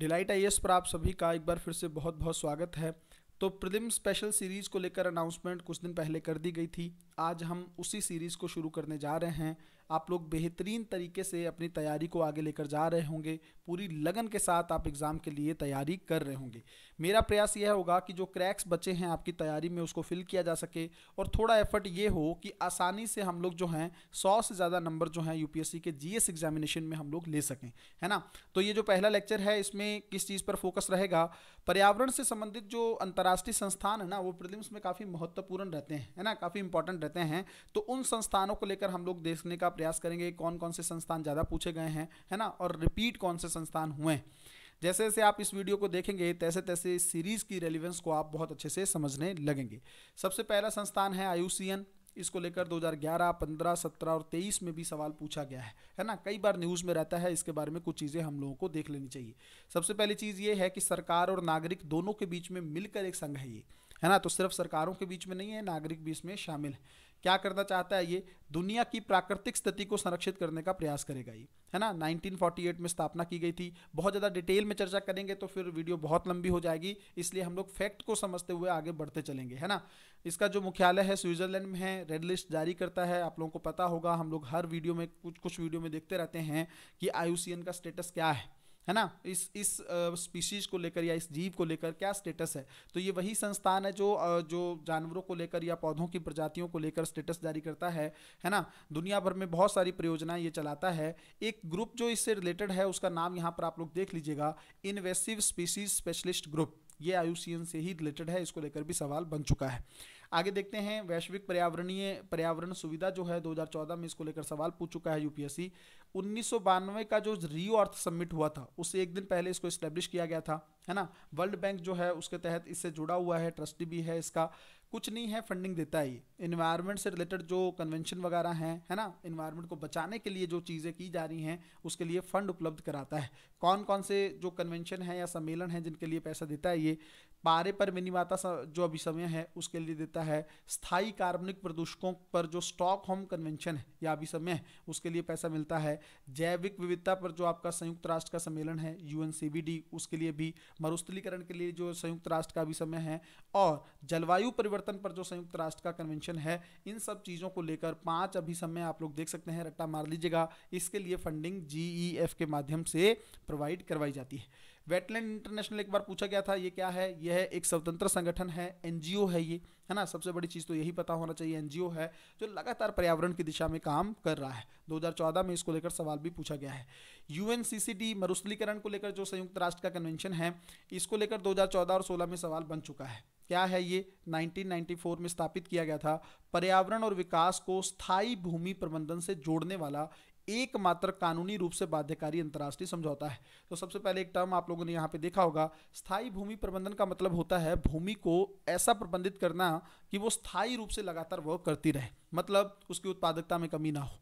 Delight IAS पर आप सभी का एक बार फिर से बहुत बहुत स्वागत है। तो प्रीलिम स्पेशल सीरीज़ को लेकर अनाउंसमेंट कुछ दिन पहले कर दी गई थी। आज हम उसी सीरीज़ को शुरू करने जा रहे हैं। आप लोग बेहतरीन तरीके से अपनी तैयारी को आगे लेकर जा रहे होंगे, पूरी लगन के साथ आप एग्ज़ाम के लिए तैयारी कर रहे होंगे। मेरा प्रयास यह होगा कि जो क्रैक्स बचे हैं आपकी तैयारी में उसको फिल किया जा सके और थोड़ा एफर्ट ये हो कि आसानी से हम लोग जो हैं 100 से ज़्यादा नंबर जो हैं यूपीएससी के जीएस एग्जामिनेशन में हम लोग ले सकें, है ना। तो ये जो पहला लेक्चर है इसमें किस चीज़ पर फोकस रहेगा, पर्यावरण से संबंधित जो अंतर्राष्ट्रीय संस्थान है ना वो प्रीलिम्स में काफ़ी महत्वपूर्ण रहते हैं, है ना, काफ़ी इंपॉर्टेंट रहते हैं। तो उन संस्थानों को लेकर हम लोग देखने का प्रयास करेंगे कौन कौन से संस्थान ज़्यादा पूछे गए हैं, है ना, और रिपीट कौन से संस्थान हुए हैं। जैसे जैसे आप इस वीडियो को देखेंगे तैसे तैसे इस सीरीज़ की रेलिवेंस को आप बहुत अच्छे से समझने लगेंगे। सबसे पहला संस्थान है आईयूसीएन। इसको लेकर 2011, 15, 17 और 23 में भी सवाल पूछा गया है ना, कई बार न्यूज़ में रहता है। इसके बारे में कुछ चीज़ें हम लोगों को देख लेनी चाहिए। सबसे पहली चीज़ ये है कि सरकार और नागरिक दोनों के बीच में मिलकर एक संघ है ये, है ना। तो सिर्फ सरकारों के बीच में नहीं है, नागरिक भी इसमें शामिल है। क्या करना चाहता है ये, दुनिया की प्राकृतिक स्थिति को संरक्षित करने का प्रयास करेगा ये, है ना। 1948 में स्थापना की गई थी। बहुत ज़्यादा डिटेल में चर्चा करेंगे तो फिर वीडियो बहुत लंबी हो जाएगी, इसलिए हम लोग फैक्ट को समझते हुए आगे बढ़ते चलेंगे, है ना। इसका जो मुख्यालय है स्विट्जरलैंड में है। रेड लिस्ट जारी करता है, आप लोगों को पता होगा, हम लोग हर वीडियो में कुछ वीडियो में देखते रहते हैं कि आईयूसीएन का स्टेटस क्या है ना, इस स्पीशीज को लेकर या इस जीव को लेकर क्या स्टेटस है। तो ये वही संस्थान है जो जानवरों को लेकर या पौधों की प्रजातियों को लेकर स्टेटस जारी करता है ना। दुनिया भर में बहुत सारी परियोजनाएं ये चलाता है। एक ग्रुप जो इससे रिलेटेड है उसका नाम यहाँ पर आप लोग देख लीजिएगा, इन्वेसिव स्पीशीज स्पेशलिस्ट ग्रुप। ये आईयूसीएन से ही रिलेटेड है, इसको लेकर भी सवाल बन चुका है। आगे देखते हैं, वैश्विक पर्यावरण सुविधा जो है 2014 में इसको लेकर सवाल पूछ चुका है यूपीएससी। 1992 का जो रियो अर्थ समिट हुआ था उससे एक दिन पहले इसको इस्टेब्लिश किया गया था, है ना। वर्ल्ड बैंक जो है उसके तहत इससे जुड़ा हुआ है, ट्रस्टी भी है इसका। कुछ नहीं है, फंडिंग देता है ये। इन्वायरमेंट से रिलेटेड जो कन्वेंशन वगैरह हैं, है ना, इन्वायरमेंट को बचाने के लिए जो चीज़ें की जा रही हैं उसके लिए फंड उपलब्ध कराता है। कौन कौन से जो कन्वेंशन है या सम्मेलन है जिनके लिए पैसा देता है ये, पारे पर मिनीमाता जो अभिसमय है उसके लिए देता है। स्थायी कार्बनिक प्रदूषकों पर जो स्टॉकहोम कन्वेंशन है या अभिसमय है उसके लिए पैसा मिलता है। जैविक विविधता पर जो आपका संयुक्त राष्ट्र का सम्मेलन है यूएनसीबीडी, उसके लिए भी। मरुस्थलीकरण के लिए जो संयुक्त राष्ट्र का अभिसमय है, और जलवायु परिवर्तन पर जो संयुक्त राष्ट्र का कन्वेंशन है, इन सब चीज़ों को लेकर 5 अभिसमय आप लोग देख सकते हैं, रट्टा मार लीजिएगा। इसके लिए फंडिंग जीईएफ के माध्यम से प्रोवाइड करवाई जाती है। वेटलैंड इंटरनेशनल एक बार पूछा गया था, ये क्या है, यह एक स्वतंत्र संगठन है, एनजीओ है ये, है ना। सबसे बड़ी चीज़ तो यही पता होना चाहिए, एनजीओ है जो लगातार पर्यावरण की दिशा में काम कर रहा है। 2014 में इसको लेकर सवाल भी पूछा गया है। यूएनसीसीडी मरुस्थलीकरण को लेकर जो संयुक्त राष्ट्र का कन्वेंशन है, इसको लेकर 2014 और 16 में सवाल बन चुका है। क्या है ये, 1994 में स्थापित किया गया था। पर्यावरण और विकास को स्थायी भूमि प्रबंधन से जोड़ने वाला एकमात्र कानूनी रूप से बाध्यकारी अंतर्राष्ट्रीय समझौता है। तो सबसे पहले एक टर्म आप लोगों ने यहाँ पे देखा होगा, स्थायी भूमि प्रबंधन का मतलब होता है भूमि को ऐसा प्रबंधित करना कि वो स्थायी रूप से लगातार वर्क करती रहे, मतलब उसकी उत्पादकता में कमी ना हो,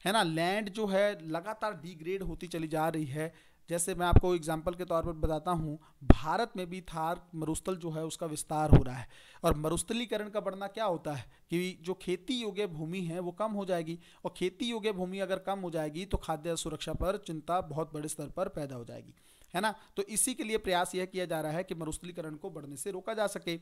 है ना। लैंड जो है लगातार डिग्रेड होती चली जा रही है। जैसे मैं आपको एग्जांपल के तौर पर बताता हूँ, भारत में भी थार मरुस्थल जो है उसका विस्तार हो रहा है। और मरुस्थलीकरण का बढ़ना क्या होता है कि जो खेती योग्य भूमि है वो कम हो जाएगी, और खेती योग्य भूमि अगर कम हो जाएगी तो खाद्य सुरक्षा पर चिंता बहुत बड़े स्तर पर पैदा हो जाएगी, है ना। तो इसी के लिए प्रयास यह किया जा रहा है कि मरुस्थलीकरण को बढ़ने से रोका जा सके,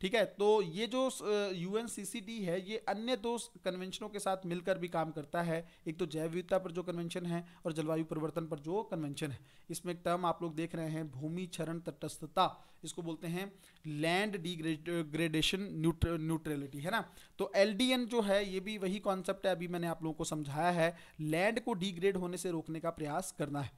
ठीक है। तो ये जो यूएनसीसीडी है ये अन्य 2 कन्वेंशनों के साथ मिलकर भी काम करता है। एक तो जैव विविधता पर जो कन्वेंशन है और जलवायु परिवर्तन पर जो कन्वेंशन है। इसमें एक टर्म आप लोग देख रहे हैं, भूमि क्षरण तटस्थता, इसको बोलते हैं लैंड डिग्रेडेशन न्यूट्रलिटी, है ना। तो एलडीएन जो है ये भी वही कॉन्सेप्ट है, अभी मैंने आप लोगों को समझाया है, लैंड को डिग्रेड होने से रोकने का प्रयास करना है।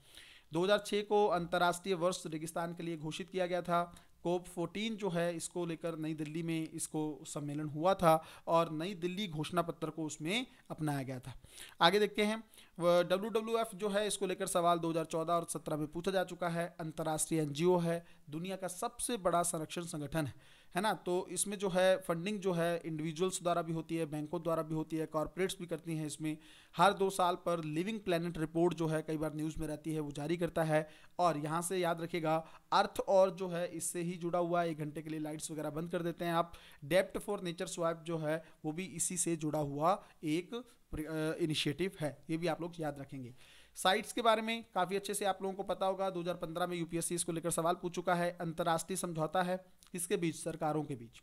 2006 को अंतर्राष्ट्रीय वर्ष रेगिस्तान के लिए घोषित किया गया था। कोप 14 जो है इसको लेकर नई दिल्ली में इसको सम्मेलन हुआ था और नई दिल्ली घोषणा पत्र को उसमें अपनाया गया था। आगे देखते हैं, WWF जो है इसको लेकर सवाल 2014 और 17 में पूछा जा चुका है। अंतर्राष्ट्रीय एनजीओ है, दुनिया का सबसे बड़ा संरक्षण संगठन है ना। तो इसमें जो है फंडिंग जो है इंडिविजुअल्स द्वारा भी होती है, बैंकों द्वारा भी होती है, कॉर्पोरेट्स भी करती हैं। इसमें हर 2 साल पर लिविंग प्लेनेट रिपोर्ट जो है कई बार न्यूज़ में रहती है वो जारी करता है। और यहाँ से याद रखिएगा, अर्थ और जो है इससे ही जुड़ा हुआ है। 1 घंटे के लिए लाइट्स वगैरह बंद कर देते हैं आप। डेप्ट फॉर नेचर स्वैप जो है वो भी इसी से जुड़ा हुआ एक इनिशिएटिव है, ये भी आप लोग याद रखेंगे। साइट्स के बारे में काफ़ी अच्छे से आप लोगों को पता होगा, 2015 में यूपीएससी इसको लेकर सवाल पूछ चुका है। अंतर्राष्ट्रीय समझौता है किसके बीच? सरकारों के बीच।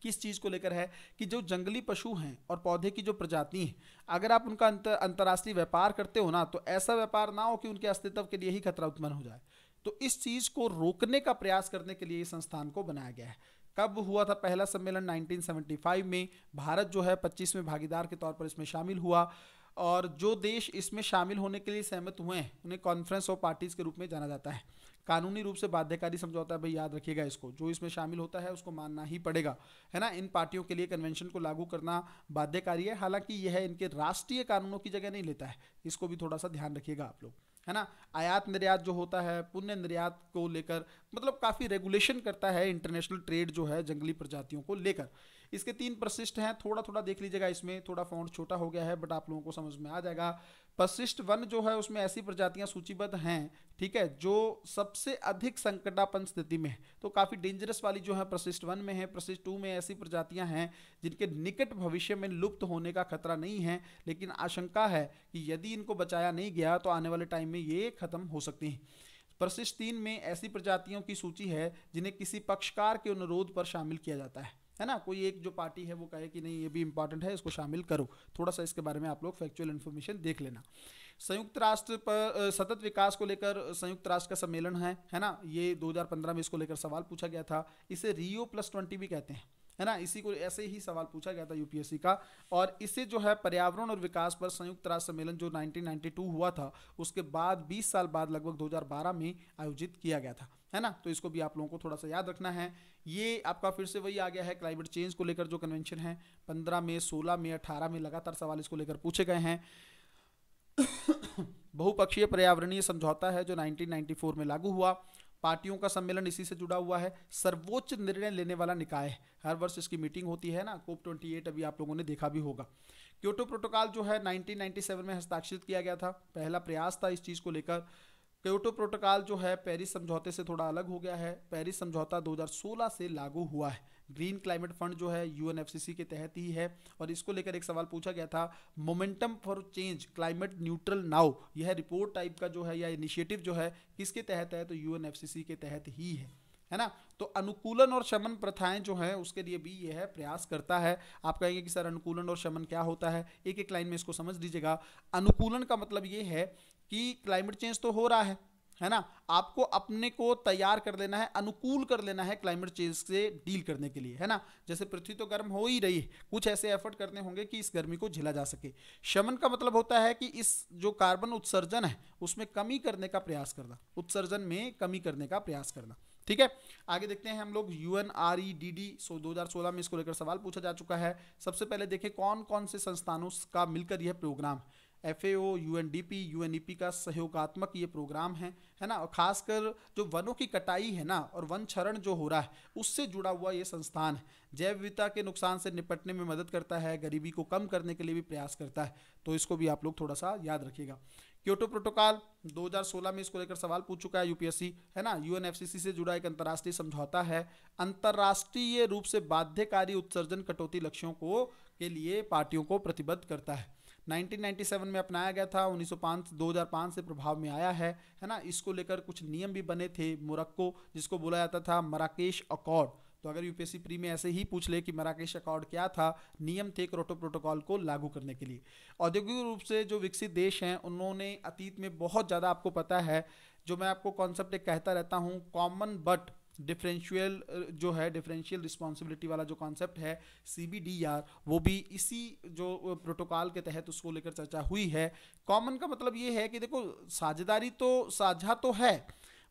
किस चीज़ को लेकर है कि जो जंगली पशु हैं और पौधे की जो प्रजाति हैं, अगर आप उनका अंतर्राष्ट्रीय व्यापार करते हो ना, तो ऐसा व्यापार ना हो कि उनके अस्तित्व के लिए ही खतरा उत्पन्न हो जाए। तो इस चीज़ को रोकने का प्रयास करने के लिए इस संस्थान को बनाया गया है। कब हुआ था पहला सम्मेलन? 1975 में। भारत जो है 25वें भागीदार के तौर पर इसमें शामिल हुआ, और जो देश इसमें शामिल होने के लिए सहमत हुए हैं उन्हें कॉन्फ्रेंस ऑफ पार्टीज के रूप में जाना जाता है। कानूनी रूप से बाध्यकारी समझौता है भाई, याद रखिएगा इसको, जो इसमें शामिल होता है उसको मानना ही पड़ेगा, है ना। इन पार्टियों के लिए कन्वेंशन को लागू करना बाध्यकारी है, हालांकि यह इनके राष्ट्रीय कानूनों की जगह नहीं लेता है, इसको भी थोड़ा सा ध्यान रखिएगा आप लोग, है ना। आयात निर्यात जो होता है, पुण्य निर्यात को लेकर मतलब काफ़ी रेगुलेशन करता है इंटरनेशनल ट्रेड जो है जंगली प्रजातियों को लेकर। इसके 3 परिशिष्ट हैं, थोड़ा थोड़ा देख लीजिएगा, इसमें थोड़ा फॉन्ट छोटा हो गया है बट आप लोगों को समझ में आ जाएगा। परिशिष्ट 1 जो है उसमें ऐसी प्रजातियां सूचीबद्ध हैं, ठीक है, जो सबसे अधिक संकटापन्न स्थिति में है, तो काफ़ी डेंजरस वाली जो है परिशिष्ट 1 में है। परिशिष्ट 2 में ऐसी प्रजातियां हैं जिनके निकट भविष्य में लुप्त होने का खतरा नहीं है, लेकिन आशंका है कि यदि इनको बचाया नहीं गया तो आने वाले टाइम में ये खत्म हो सकती हैं। परिशिष्ट 3 में ऐसी प्रजातियों की सूची है जिन्हें किसी पक्षकार के अनुरोध पर शामिल किया जाता है ना। कोई एक जो पार्टी है वो कहे कि नहीं ये भी इंपॉर्टेंट है, इसको शामिल करो, थोड़ा सा इसके बारे में आप लोग फैक्चुअल इन्फॉर्मेशन देख लेना। संयुक्त राष्ट्र पर सतत विकास को लेकर संयुक्त राष्ट्र का सम्मेलन है ना, ये 2015 में इसको लेकर सवाल पूछा गया था। इसे Rio+20 भी कहते हैं, है ना। इसी को ऐसे ही सवाल पूछा गया था यूपीएससी का, और इसे जो है पर्यावरण और विकास पर संयुक्त राष्ट्र सम्मेलन जो 1992 हुआ था उसके बाद 20 साल बाद लगभग 2012 में आयोजित किया गया था, है ना। तो इसको भी आप लोगों को थोड़ा सा याद रखना है। ये आपका फिर से वही आ गया है, क्लाइमेट चेंज को लेकर जो कन्वेंशन है 15 में, 16 में, 18 में लगातार सवाल इसको लेकर पूछे गए हैं। बहुपक्षीय पर्यावरणीय समझौता है जो 1994 में लागू हुआ। पार्टियों का सम्मेलन इसी से जुड़ा हुआ है। सर्वोच्च निर्णय लेने वाला निकाय है, हर वर्ष इसकी मीटिंग होती है ना। COP28 अभी आप लोगों ने देखा भी होगा। क्योटो प्रोटोकॉल जो है 1997 में हस्ताक्षरित किया गया था, पहला प्रयास था इस चीज़ को लेकर। क्योटो प्रोटोकॉल जो है पेरिस समझौते से थोड़ा अलग हो गया है। पेरिस समझौता 2016 से लागू हुआ है। ग्रीन क्लाइमेट फंड जो है UNFCCC के तहत ही है, और इसको लेकर एक सवाल पूछा गया था, momentum for change climate neutral now, यह रिपोर्ट टाइप का जो है या इनिशिएटिव जो है किसके तहत है? तो UNFCCC के तहत ही है ना। तो अनुकूलन और शमन प्रथाएं जो है उसके लिए भी यह प्रयास करता है। आप कहेंगे कि सर अनुकूलन और शमन क्या होता है? एक एक लाइन में इसको समझ लीजिएगा। अनुकूलन का मतलब ये है कि क्लाइमेट चेंज तो हो रहा है ना, आपको अपने को तैयार कर लेना है, अनुकूल कर लेना है क्लाइमेट चेंज से डील करने के लिए, है ना। जैसे पृथ्वी तो गर्म हो ही रही है, कुछ ऐसे एफर्ट करने होंगे कि इस गर्मी को झेला जा सके। शमन का मतलब होता है कि इस जो कार्बन उत्सर्जन है उसमें कमी करने का प्रयास करना, उत्सर्जन में कमी करने का प्रयास करना, ठीक है। आगे देखते हैं हम लोग UNREDD 2016 में इसको लेकर सवाल पूछा जा चुका है। सबसे पहले देखें कौन कौन से संस्थानों का मिलकर यह प्रोग्राम, FAO, UNDP, UNEP का सहयोगात्मक ये प्रोग्राम है ना। और खासकर जो वनों की कटाई है ना और वन क्षरण जो हो रहा है उससे जुड़ा हुआ ये संस्थान है। जैव विविधता के नुकसान से निपटने में मदद करता है, गरीबी को कम करने के लिए भी प्रयास करता है, तो इसको भी आप लोग थोड़ा सा याद रखिएगा। क्योटो प्रोटोकॉल 2016 में इसको लेकर सवाल पूछ चुका है यूपीएससी, है ना। UNFCCC से जुड़ा एक अंतर्राष्ट्रीय समझौता है, अंतर्राष्ट्रीय रूप से बाध्यकारी उत्सर्जन कटौती लक्ष्यों को के लिए पार्टियों को प्रतिबद्ध करता है। 1997 में अपनाया गया था, 2005 से प्रभाव में आया है ना। इसको लेकर कुछ नियम भी बने थे। मोरक्को जिसको बोला जाता था मराकेश अकॉर्ड, तो अगर यूपीएससी प्री में ऐसे ही पूछ ले कि मराकेश अकॉर्ड क्या था, नियम थे क्योटो प्रोटोकॉल को लागू करने के लिए। औद्योगिक रूप से जो विकसित देश हैं उन्होंने अतीत में बहुत ज़्यादा, आपको पता है जो मैं आपको कॉन्सेप्ट एक कहता रहता हूँ, कॉमन बट डिफरेंशियल जो है, डिफरेंशियल रिस्पॉन्सिबिलिटी वाला जो कॉन्सेप्ट है CBDR, वो भी इसी जो प्रोटोकॉल के तहत उसको लेकर चर्चा हुई है। कॉमन का मतलब ये है कि देखो साझेदारी तो साझा तो है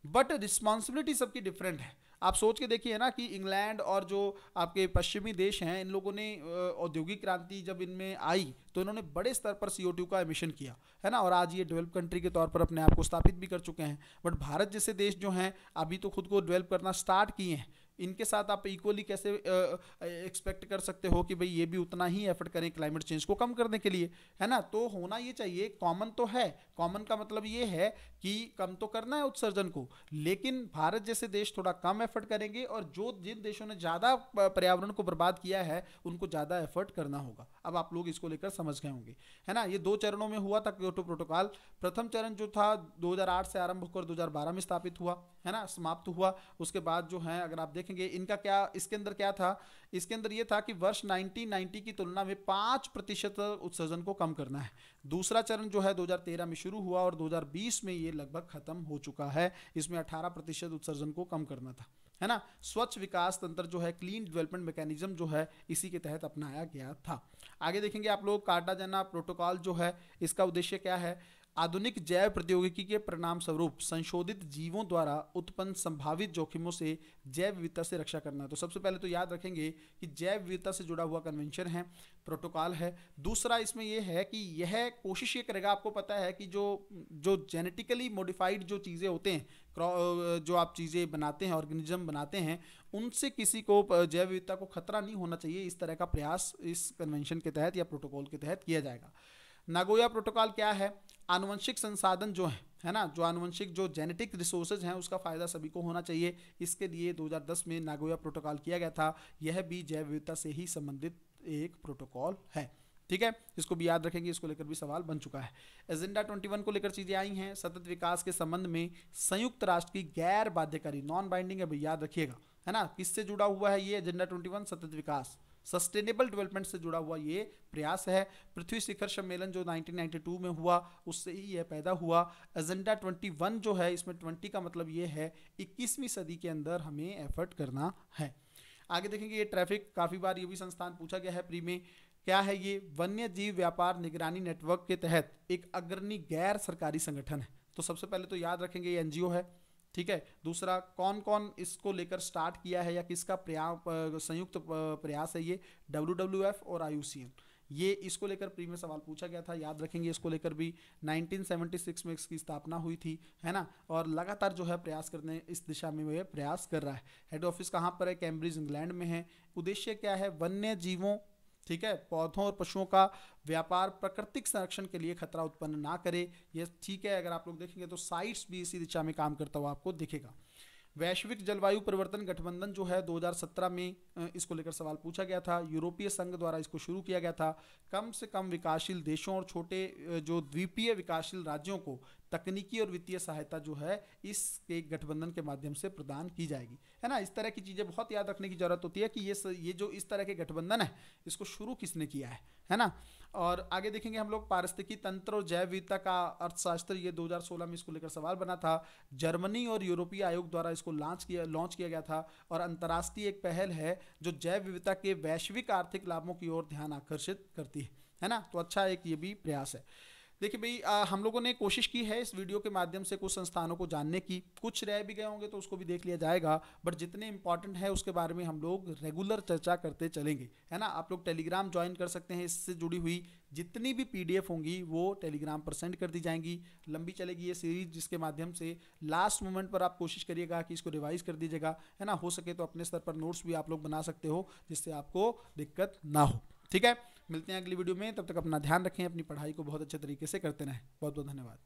बट रिस्पॉन्सिबिलिटी सबकी डिफरेंट है। आप सोच के देखिए ना कि इंग्लैंड और जो आपके पश्चिमी देश हैं इन लोगों ने औद्योगिक क्रांति जब इनमें आई तो इन्होंने बड़े स्तर पर CO2 का एमिशन किया, है ना। और आज ये डेवलप कंट्री के तौर पर अपने आप को स्थापित भी कर चुके हैं। बट भारत जैसे देश जो हैं अभी तो खुद को डेवलप करना स्टार्ट किए हैं, इनके साथ आप इक्वली कैसे एक्सपेक्ट कर सकते हो कि भाई ये भी उतना ही एफर्ट करें क्लाइमेट चेंज को कम करने के लिए, है ना। तो होना ये चाहिए, कॉमन तो है, कॉमन का मतलब ये है कि कम तो करना है उत्सर्जन को, लेकिन भारत जैसे देश थोड़ा कम एफर्ट करेंगे और जो जिन देशों ने ज़्यादा पर्यावरण को बर्बाद किया है उनको ज़्यादा एफर्ट करना होगा। अब आप लोग इसको लेकर समझ गए होंगे, है ना। ये 2 चरणों में हुआ था क्योटो प्रोटोकॉल। प्रथम चरण जो था 2008 से आरंभ होकर 2012 में स्थापित हुआ, है ना, समाप्त हुआ। उसके बाद जो है अगर आप देखेंगे इनका क्या, इसके अंदर क्या था, इसके अंदर ये था कि वर्ष 1990 की तुलना में 5% उत्सर्जन को कम करना है। दूसरा चरण जो है 2013 में शुरू हुआ और 2020 में ये लगभग खत्म हो चुका है। इसमें 18% उत्सर्जन को कम करना था, है ना। स्वच्छ विकास तंत्र जो है, क्लीन डेवलपमेंट मैकेनिज्म जो है, इसी के तहत अपनाया गया था। आगे देखेंगे आप लोग, कार्टाजेना प्रोटोकॉल जो है इसका उद्देश्य क्या है। आधुनिक जैव प्रौद्योगिकी के परिणाम स्वरूप संशोधित जीवों द्वारा उत्पन्न संभावित जोखिमों से जैव विविधता से रक्षा करना। तो सबसे पहले तो याद रखेंगे कि जैव विविधता से जुड़ा हुआ कन्वेंशन है, प्रोटोकॉल है। दूसरा इसमें यह है कि यह कोशिश ये करेगा, आपको पता है कि जो जेनेटिकली मॉडिफाइड जो चीज़ें होते हैं, जो आप चीज़ें बनाते हैं, ऑर्गेनिज्म बनाते हैं, उनसे किसी को जैव विविधता को खतरा नहीं होना चाहिए। इस तरह का प्रयास इस कन्वेंशन के तहत या प्रोटोकॉल के तहत किया जाएगा। नागोया प्रोटोकॉल क्या है। आनुवंशिक संसाधन जो है ना, जो आनुवंशिक जो जेनेटिक रिसोर्सेज हैं उसका फायदा सभी को होना चाहिए। इसके लिए 2010 में नागोया प्रोटोकॉल किया गया था। यह भी जैव विविधता से ही संबंधित एक प्रोटोकॉल है, ठीक है। इसको भी याद रखेंगे, इसको लेकर भी सवाल बन चुका है। एजेंडा 21 को लेकर चीजें आई हैं। सतत विकास के संबंध में संयुक्त राष्ट्र की गैर बाध्यकारी, नॉन बाइंडिंग है भाई, याद रखिएगा, है ना। किससे जुड़ा हुआ है ये एजेंडा 21, सतत विकास, सस्टेनेबल डेवलपमेंट से जुड़ा हुआ ये प्रयास है। पृथ्वी शिखर सम्मेलन जो 1992 में हुआ उससे ही यह पैदा हुआ। एजेंडा 21 जो है, इसमें 20 का मतलब ये है 21वीं सदी के अंदर हमें एफर्ट करना है। आगे देखेंगे ये ट्रैफिक, काफ़ी बार ये भी संस्थान पूछा गया है प्री में। क्या है ये, वन्य जीव व्यापार निगरानी नेटवर्क के तहत एक अग्रणी गैर सरकारी संगठन है। तो सबसे पहले तो याद रखेंगे ये एनजीओ है, ठीक है। दूसरा, कौन कौन इसको लेकर स्टार्ट किया है या किसका संयुक्त प्रयास है, ये WWF और IUCN। ये इसको लेकर प्री में सवाल पूछा गया था, याद रखेंगे। इसको लेकर भी 1976 में इसकी स्थापना हुई थी, है ना। और लगातार जो है प्रयास करने इस दिशा में वह प्रयास कर रहा है। हेड ऑफिस कहाँ पर है, कैम्ब्रिज इंग्लैंड में है। उद्देश्य क्या है, वन्य जीवों, ठीक है, पौधों और पशुओं का व्यापार प्राकृतिक संरक्षण के लिए खतरा उत्पन्न ना करे, ये ठीक है। अगर आप लोग देखेंगे तो साइट्स भी इसी दिशा में काम करता हुआ आपको दिखेगा। वैश्विक जलवायु परिवर्तन गठबंधन जो है 2017 में इसको लेकर सवाल पूछा गया था। यूरोपीय संघ द्वारा इसको शुरू किया गया था। कम से कम विकासशील देशों और छोटे जो द्वीपीय विकासशील राज्यों को तकनीकी और वित्तीय सहायता जो है इस एक गठबंधन के माध्यम से प्रदान की जाएगी, है ना। इस तरह की चीज़ें बहुत याद रखने की जरूरत होती है कि ये जो इस तरह के गठबंधन है इसको शुरू किसने किया है ना। और आगे देखेंगे हम लोग पारिस्थितिकी तंत्र और जैव विविधता का अर्थशास्त्र, ये 2016 में इसको लेकर सवाल बना था। जर्मनी और यूरोपीय आयोग द्वारा इसको लॉन्च किया गया था और अंतर्राष्ट्रीय एक पहल है जो जैव विविधता के वैश्विक आर्थिक लाभों की ओर ध्यान आकर्षित करती है ना। तो अच्छा एक ये भी प्रयास है। देखिए भाई, हम लोगों ने कोशिश की है इस वीडियो के माध्यम से कुछ संस्थानों को जानने की, कुछ रह भी गए होंगे तो उसको भी देख लिया जाएगा, बट जितने इंपॉर्टेंट है उसके बारे में हम लोग रेगुलर चर्चा करते चलेंगे, है ना। आप लोग टेलीग्राम ज्वाइन कर सकते हैं, इससे जुड़ी हुई जितनी भी PDF होंगी वो टेलीग्राम पर सेंड कर दी जाएंगी। लंबी चलेगी ये सीरीज, जिसके माध्यम से लास्ट मोमेंट पर आप कोशिश करिएगा कि इसको रिवाइज कर दीजिएगा, है ना। हो सके तो अपने स्तर पर नोट्स भी आप लोग बना सकते हो जिससे आपको दिक्कत ना हो, ठीक है। मिलते हैं अगली वीडियो में, तब तक अपना ध्यान रखें, अपनी पढ़ाई को बहुत अच्छे तरीके से करते रहें। बहुत बहुत धन्यवाद।